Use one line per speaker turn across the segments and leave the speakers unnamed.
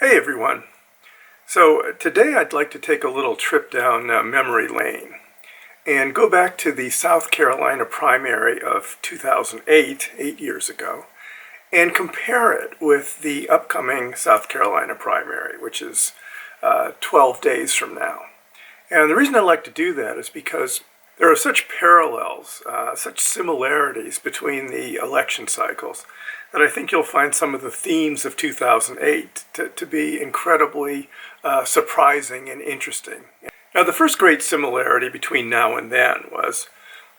Hey everyone. So today I'd like to take a little trip down memory lane and go back to the South Carolina primary of 2008, 8 years ago, and compare it with the upcoming South Carolina primary, which is 12 days from now. And the reason I like to do that is because there are such parallels, such similarities between the election cycles that I think you'll find some of the themes of 2008 to be incredibly surprising and interesting. Now, the first great similarity between now and then was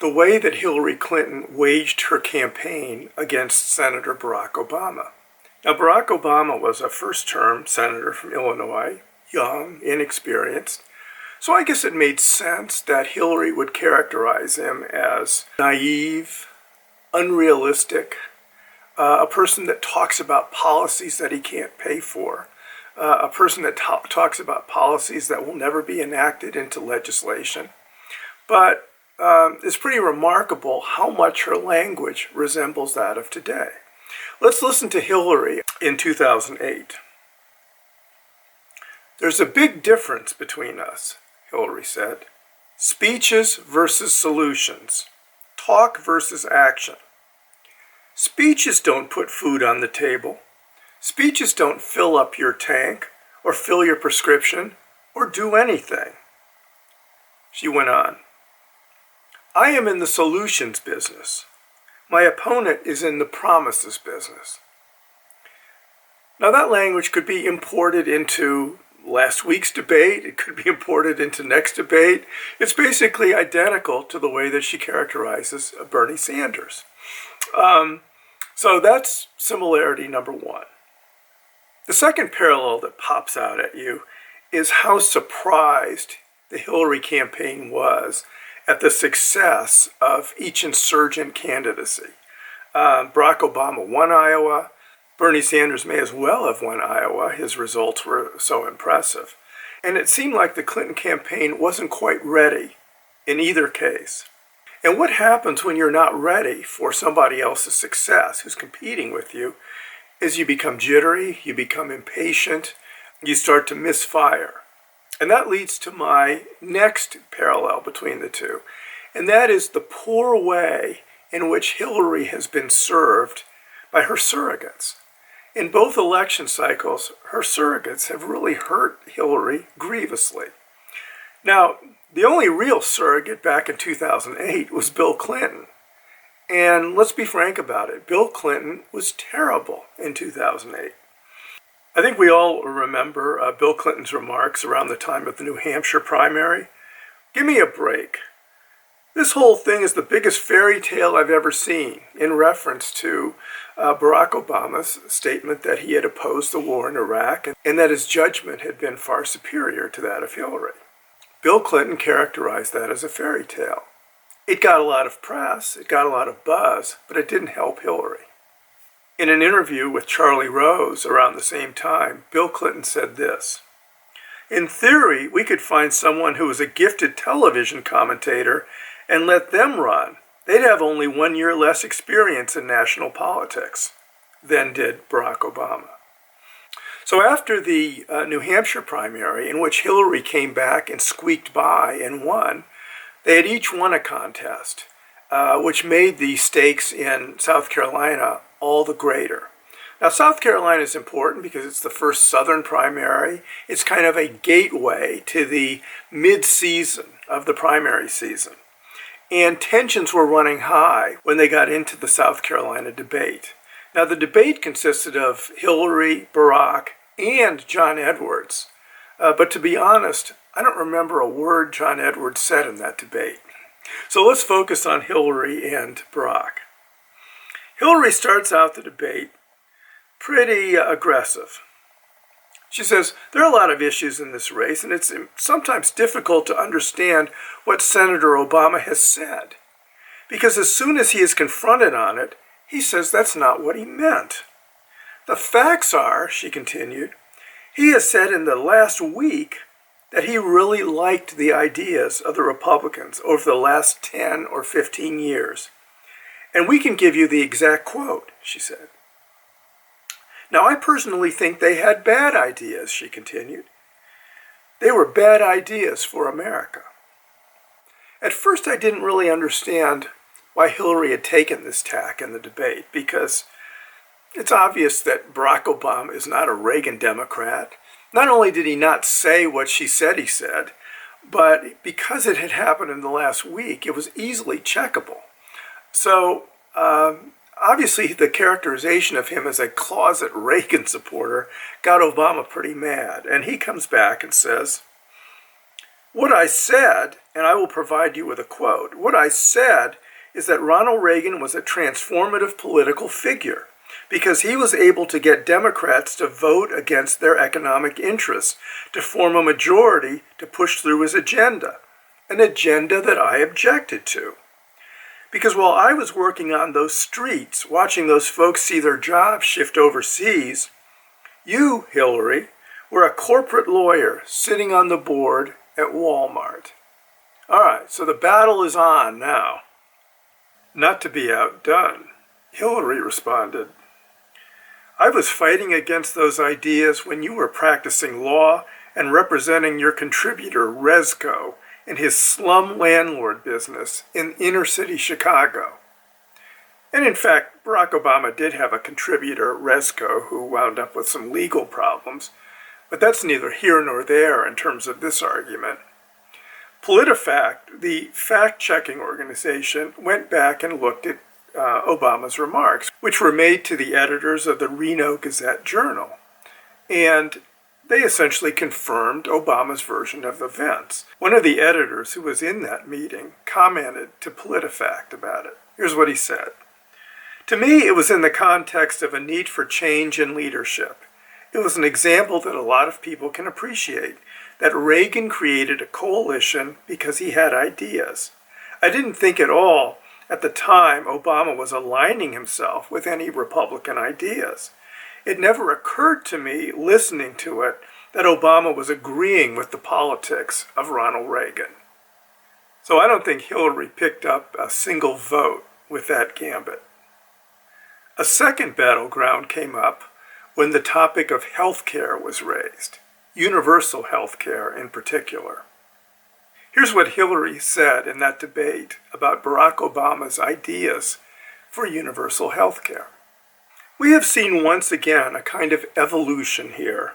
the way that Hillary Clinton waged her campaign against Senator Barack Obama. Now, Barack Obama was a first-term senator from Illinois, young, inexperienced. So I guess it made sense that Hillary would characterize him as naive, unrealistic, a person that talks about policies that he can't pay for, a person that talks about policies that will never be enacted into legislation. But it's pretty remarkable how much her language resembles that of today. Let's listen to Hillary in 2008. "There's a big difference between us," Hillary said. "Speeches versus solutions. Talk versus action. Speeches don't put food on the table. Speeches don't fill up your tank or fill your prescription or do anything." She went on, "I am in the solutions business. My opponent is in the promises business." Now that language could be imported into last week's debate. It could be imported into next debate. It's basically identical to the way that she characterizes Bernie Sanders. So that's similarity number one. The second parallel that pops out at you is how surprised the Hillary campaign was at the success of each insurgent candidacy. Barack Obama won Iowa. Bernie Sanders may as well have won Iowa. His results were so impressive. And it seemed like the Clinton campaign wasn't quite ready in either case. And what happens when you're not ready for somebody else's success who's competing with you is you become jittery, you become impatient, you start to misfire. And that leads to my next parallel between the two. And that is the poor way in which Hillary has been served by her surrogates. In both election cycles, her surrogates have really hurt Hillary grievously. Now, the only real surrogate back in 2008 was Bill Clinton. And let's be frank about it, Bill Clinton was terrible in 2008. I think we all remember Bill Clinton's remarks around the time of the New Hampshire primary. "Give me a break. This whole thing is the biggest fairy tale I've ever seen," in reference to Barack Obama's statement that he had opposed the war in Iraq and that his judgment had been far superior to that of Hillary. Bill Clinton characterized that as a fairy tale. It got a lot of press, it got a lot of buzz, but it didn't help Hillary. In an interview with Charlie Rose around the same time, Bill Clinton said this, "In theory, we could find someone who was a gifted television commentator and let them run. They'd have only 1 year less experience in national politics than did Barack Obama." So after the New Hampshire primary, in which Hillary came back and squeaked by and won, they had each won a contest, which made the stakes in South Carolina all the greater. Now, South Carolina is important because it's the first Southern primary. It's kind of a gateway to the mid-season of the primary season. And tensions were running high when they got into the South Carolina debate. Now, the debate consisted of Hillary, Barack, and John Edwards. But to be honest, I don't remember a word John Edwards said in that debate. So let's focus on Hillary and Barack. Hillary starts out the debate pretty aggressive. She says, "There are a lot of issues in this race, and it's sometimes difficult to understand what Senator Obama has said. Because as soon as he is confronted on it, he says that's not what he meant. The facts are," she continued, "he has said in the last week that he really liked the ideas of the Republicans over the last 10 or 15 years. And we can give you the exact quote," she said. Now, I personally think they had bad ideas, she continued. They were bad ideas for America. At first, I didn't really understand why Hillary had taken this tack in the debate, because it's obvious that Barack Obama is not a Reagan Democrat. Not only did he not say what she said he said, but because it had happened in the last week, it was easily checkable. So, obviously, the characterization of him as a closet Reagan supporter got Obama pretty mad. And he comes back and says, "What I said," and I will provide you with a quote, "what I said is that Ronald Reagan was a transformative political figure because he was able to get Democrats to vote against their economic interests, to form a majority to push through his agenda, an agenda that I objected to. Because while I was working on those streets, watching those folks see their jobs shift overseas, you, Hillary, were a corporate lawyer sitting on the board at Walmart." All right, so the battle is on now. Not to be outdone, Hillary responded, "I was fighting against those ideas when you were practicing law and representing your contributor, Rezko, in his slum landlord business in inner city Chicago." And in fact, Barack Obama did have a contributor, Rezko, who wound up with some legal problems, but that's neither here nor there in terms of this argument. PolitiFact, the fact-checking organization, went back and looked at Obama's remarks, which were made to the editors of the Reno Gazette-Journal. And they essentially confirmed Obama's version of events. One of the editors who was in that meeting commented to PolitiFact about it. Here's what he said. "To me, it was in the context of a need for change in leadership. It was an example that a lot of people can appreciate, that Reagan created a coalition because he had ideas. I didn't think at all at the time Obama was aligning himself with any Republican ideas. It never occurred to me, listening to it, that Obama was agreeing with the politics of Ronald Reagan." So I don't think Hillary picked up a single vote with that gambit. A second battleground came up when the topic of health care was raised, universal health care in particular. Here's what Hillary said in that debate about Barack Obama's ideas for universal health care. "We have seen once again a kind of evolution here.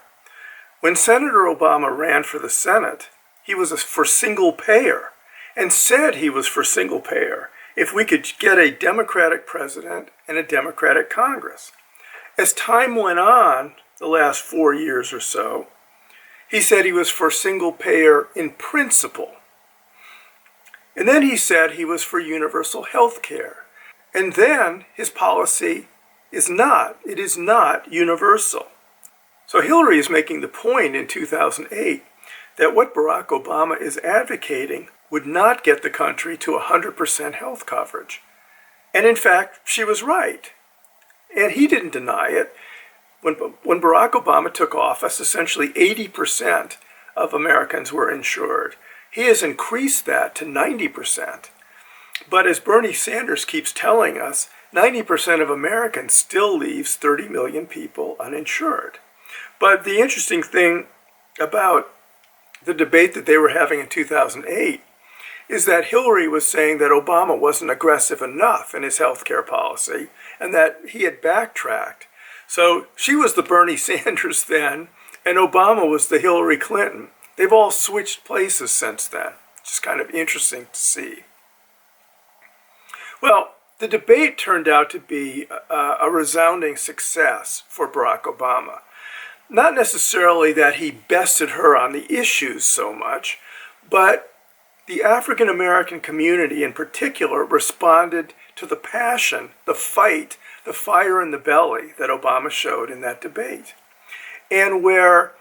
When Senator Obama ran for the Senate, he was for single payer and said he was for single payer if we could get a Democratic president and a Democratic Congress. As time went on, the last 4 years or so, he said he was for single payer in principle. And then he said he was for universal health care. And then his policy is not universal." So Hillary is making the point in 2008 that what Barack Obama is advocating would not get the country to 100% health coverage. And in fact, she was right. And he didn't deny it. When Barack Obama took office, essentially 80% of Americans were insured. He has increased that to 90%. But as Bernie Sanders keeps telling us, 90% of Americans still leaves 30 million people uninsured. But the interesting thing about the debate that they were having in 2008 is that Hillary was saying that Obama wasn't aggressive enough in his health care policy and that he had backtracked. So she was the Bernie Sanders then, and Obama was the Hillary Clinton. They've all switched places since then. It's just kind of interesting to see. Well, the debate turned out to be a resounding success for Barack Obama. Not necessarily that he bested her on the issues so much, but the African American community in particular responded to the passion, the fight, the fire in the belly that Obama showed in that debate. And where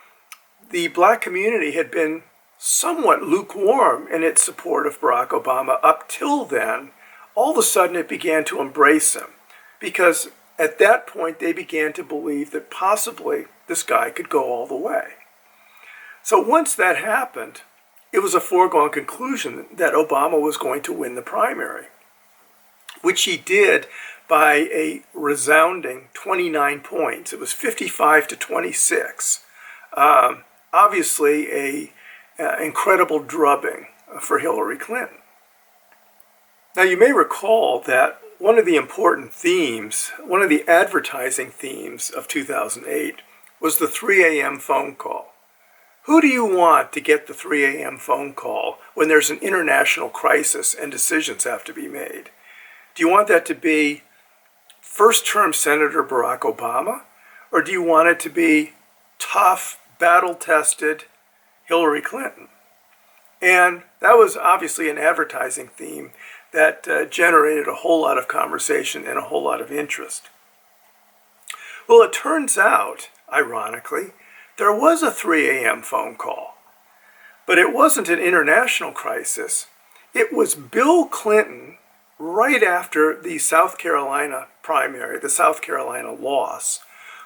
the black community had been somewhat lukewarm in its support of Barack Obama up till then, all of a sudden it began to embrace him, because at that point they began to believe that possibly this guy could go all the way. So once that happened, it was a foregone conclusion that Obama was going to win the primary. which he did by a resounding 29 points. It was 55 to 26. Obviously, a incredible drubbing for Hillary Clinton. Now, you may recall that one of the important themes, one of the advertising themes of 2008 was the 3 a.m. phone call. Who do you want to get the 3 a.m. phone call when there's an international crisis and decisions have to be made? Do you want that to be first-term Senator Barack Obama, or do you want it to be tough, battle-tested Hillary Clinton? And that was obviously an advertising theme that generated a whole lot of conversation and a whole lot of interest. Well, it turns out, ironically, there was a 3 a.m. phone call, but it wasn't an international crisis. It was Bill Clinton, right after the South Carolina primary, the South Carolina loss,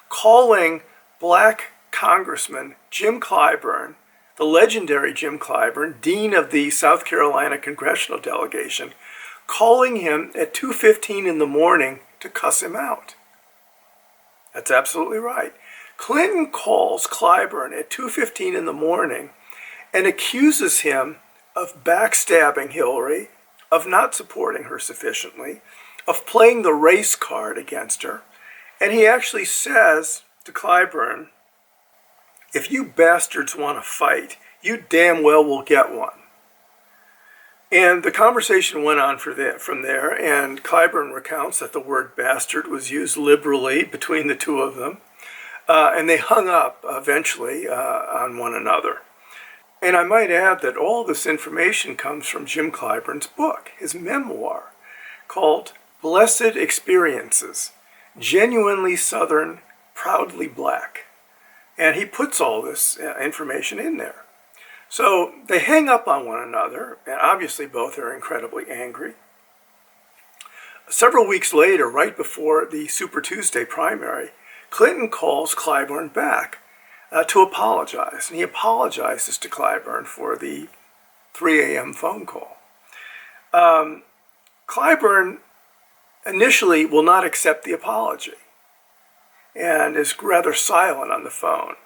calling Black Congressman Jim Clyburn, the legendary Jim Clyburn, dean of the South Carolina congressional delegation, calling him at 2:15 in the morning to cuss him out. That's absolutely right. Clinton calls Clyburn at 2:15 in the morning and accuses him of backstabbing Hillary, of not supporting her sufficiently, of playing the race card against her. And he actually says to Clyburn, "If you bastards want to fight, you damn well will get one." And the conversation went on from there, and Clyburn recounts that the word bastard was used liberally between the two of them, and they hung up eventually on one another. And I might add that all this information comes from Jim Clyburn's book, his memoir, called Blessed Experiences, Genuinely Southern, Proudly Black. And he puts all this information in there. So they hang up on one another, and obviously both are incredibly angry. Several weeks later, right before the Super Tuesday primary, Clinton calls Clyburn back to apologize. And he apologizes to Clyburn for the 3 a.m. phone call. Clyburn initially will not accept the apology and is rather silent on the phone.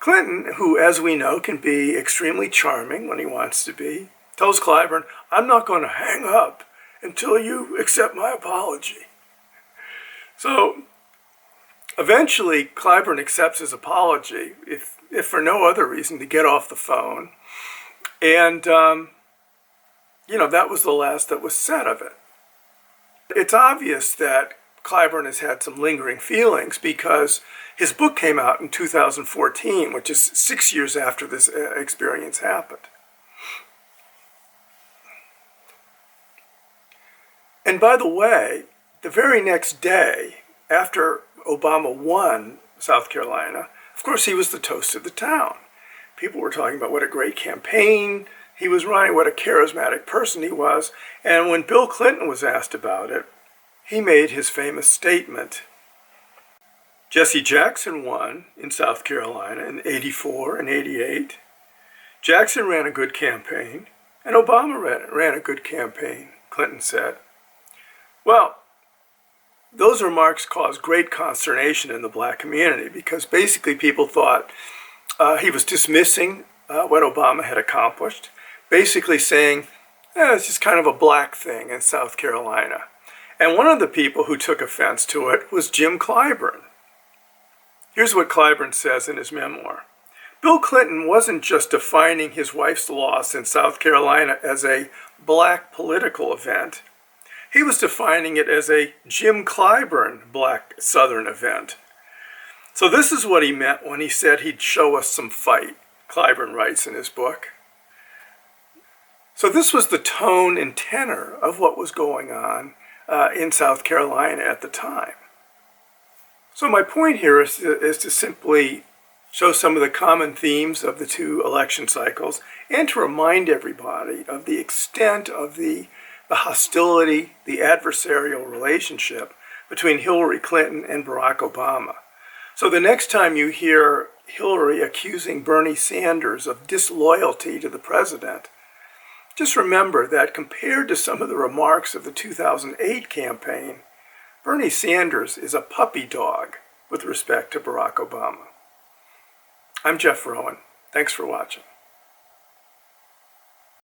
Clinton, who, as we know, can be extremely charming when he wants to be, tells Clyburn, "I'm not going to hang up until you accept my apology." So eventually, Clyburn accepts his apology, if for no other reason, to get off the phone. And, that was the last that was said of it. It's obvious that Clyburn has had some lingering feelings because his book came out in 2014, which is 6 years after this experience happened. And by the way, the very next day, after Obama won South Carolina, of course he was the toast of the town. People were talking about what a great campaign he was running, what a charismatic person he was. And when Bill Clinton was asked about it, he made his famous statement. Jesse Jackson won in South Carolina in '84 and '88. Jackson ran a good campaign, and Obama ran a good campaign, Clinton said. Well, those remarks caused great consternation in the black community because basically people thought he was dismissing what Obama had accomplished, basically saying, it's just kind of a black thing in South Carolina. And one of the people who took offense to it was Jim Clyburn. Here's what Clyburn says in his memoir. Bill Clinton wasn't just defining his wife's loss in South Carolina as a black political event. He was defining it as a Jim Clyburn black Southern event. So this is what he meant when he said he'd show us some fight, Clyburn writes in his book. So this was the tone and tenor of what was going on in South Carolina at the time. So my point here is to simply show some of the common themes of the two election cycles and to remind everybody of the extent of the hostility, the adversarial relationship between Hillary Clinton and Barack Obama. So the next time you hear Hillary accusing Bernie Sanders of disloyalty to the president, Just remember that compared to some of the remarks of the 2008 campaign, Bernie Sanders is a puppy dog with respect to Barack Obama. I'm Jeff Rowan. Thanks for watching.